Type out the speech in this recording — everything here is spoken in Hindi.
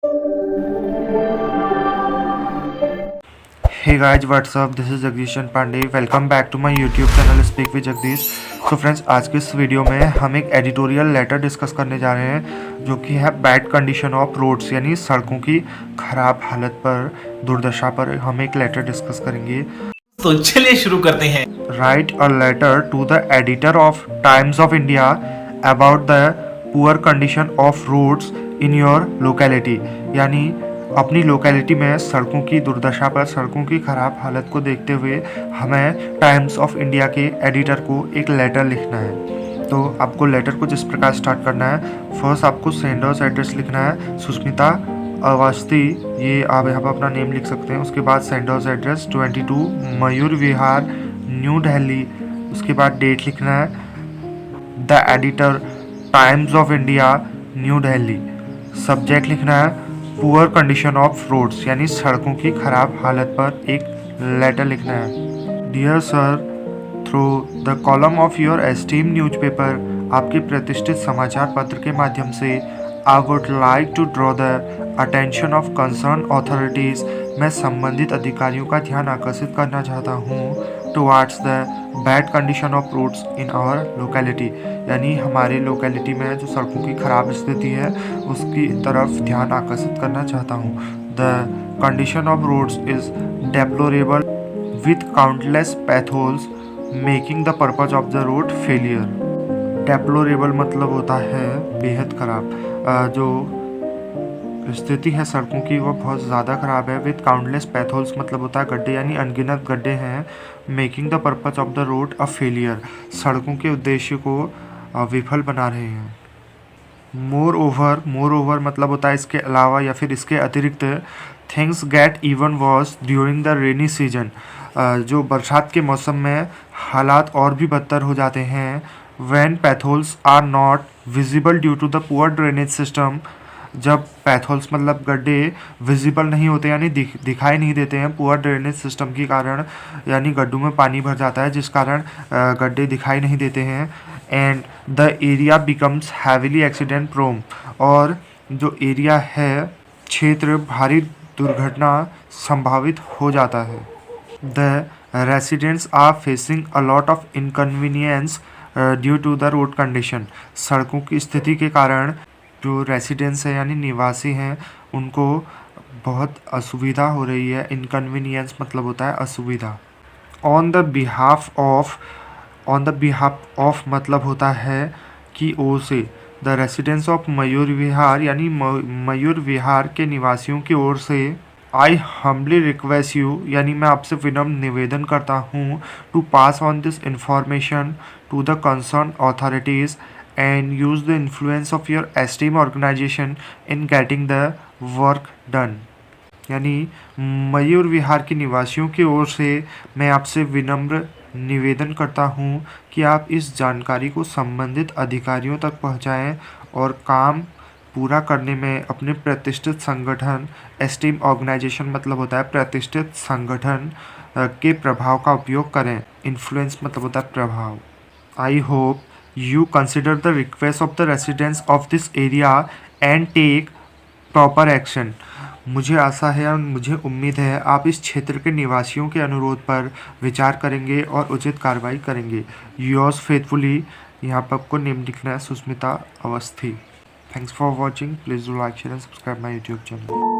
Hey guys, what's up? This is Jagdish Pandey. Welcome back to my YouTube channel Speak with Jagdish. तो फ्रेंड्स, आज के इस वीडियो में हम एक एडिटोरियल लेटर डिस्कस करने जा रहे हैं जो कि है बैड कंडीशन ऑफ रोड्स, यानी सड़कों की खराब हालत पर, दुर्दशा पर हम एक लेटर डिस्कस करेंगे। तो चलिए शुरू करते हैं। Write a letter to the editor of Times of India about the poor condition of roads in your locality, यानी अपनी लोकेलिटी में सड़कों की दुर्दशा पर, सड़कों की खराब हालत को देखते हुए हमें टाइम्स ऑफ इंडिया के एडिटर को एक लेटर लिखना है। तो आपको लेटर को जिस प्रकार स्टार्ट करना है, फर्स्ट आपको सेंडर्स एड्रेस लिखना है सुष्मिता अवस्थी, ये आप यहाँ पर अपना नेम लिख सकते हैं। उसके बाद sender's address 22 Mayur Vihar new Delhi. उसके बाद डेट लिखना है the editor times of India new Delhi. Subject लिखना है पुअर कंडीशन ऑफ रोड्स, यानी सड़कों की खराब हालत पर एक लेटर लिखना है। Dear sir, through the column of your esteem newspaper, आपके प्रतिष्ठित समाचार पत्र के माध्यम से I would like to draw the attention of concern authorities, मैं संबंधित अधिकारियों का ध्यान आकर्षित करना चाहता हूँ towards the bad condition of roads in our locality, यानी हमारे लोकेलिटी में जो सड़कों की खराब स्थिति है उसकी तरफ ध्यान आकर्षित करना चाहता हूँ। The condition of roads is deplorable with countless potholes making the purpose of the road failure. Deplorable मतलब होता है बेहद खराब, जो स्थिति है सड़कों की वो बहुत ज़्यादा ख़राब है। विथ काउंटलेस पैथोल्स मतलब होता है गड्ढे, यानी अनगिनत गड्ढे हैं। Making the purpose of the road a failure, सड़कों के उद्देश्य को विफल बना रहे हैं। मोर ओवर मतलब होता है इसके अलावा या फिर इसके अतिरिक्त। Things get even worse during the rainy season, जो बरसात के मौसम में हालात और भी बदतर हो जाते हैं। When potholes are not visible due to the poor drainage system, जब पैथोल्स मतलब गड्ढे विजिबल नहीं होते, यानी दिखाई नहीं देते हैं पुअर ड्रेनेज सिस्टम के कारण, यानी गड्ढों में पानी भर जाता है जिस कारण गड्ढे दिखाई नहीं देते हैं। And the area becomes heavily accident prone, और जो एरिया है क्षेत्र भारी दुर्घटना संभावित हो जाता है। The residents are facing a lot of inconvenience due to the road condition, सड़कों की स्थिति के कारण जो रेसिडेंट्स हैं यानी निवासी हैं उनको बहुत असुविधा हो रही है। इनकन्वीनियंस मतलब होता है असुविधा। ऑन द बिहाफ ऑफ मतलब होता है कि ओर से। The residents of Mayur Vihar, यानी मयूर विहार के निवासियों की ओर से। आई हम्बली रिक्वेस्ट यू, यानी मैं आपसे विनम्र निवेदन करता हूँ to pass on this information to the concern authorities and use the influence of your esteemed organization in getting the work done, यानी मयूर विहार के निवासियों की ओर से मैं आपसे विनम्र निवेदन करता हूँ कि आप इस जानकारी को संबंधित अधिकारियों तक पहुँचाएँ और काम पूरा करने में अपने प्रतिष्ठित संगठन, एस्टीम ऑर्गेनाइजेशन मतलब होता है प्रतिष्ठित संगठन के प्रभाव का उपयोग करें। इन्फ्लुएंस मतलब होता है प्रभाव। I hope you consider the request of the residents of this area and take proper action, मुझे आशा है और मुझे उम्मीद है आप इस क्षेत्र के निवासियों के अनुरोध पर विचार करेंगे और उचित कार्रवाई करेंगे। योर्स फेथफुली, यहाँ पर आपको नेम लिखना है Sushmita Awasthi. Thanks for watching, please do like share and subscribe my YouTube channel.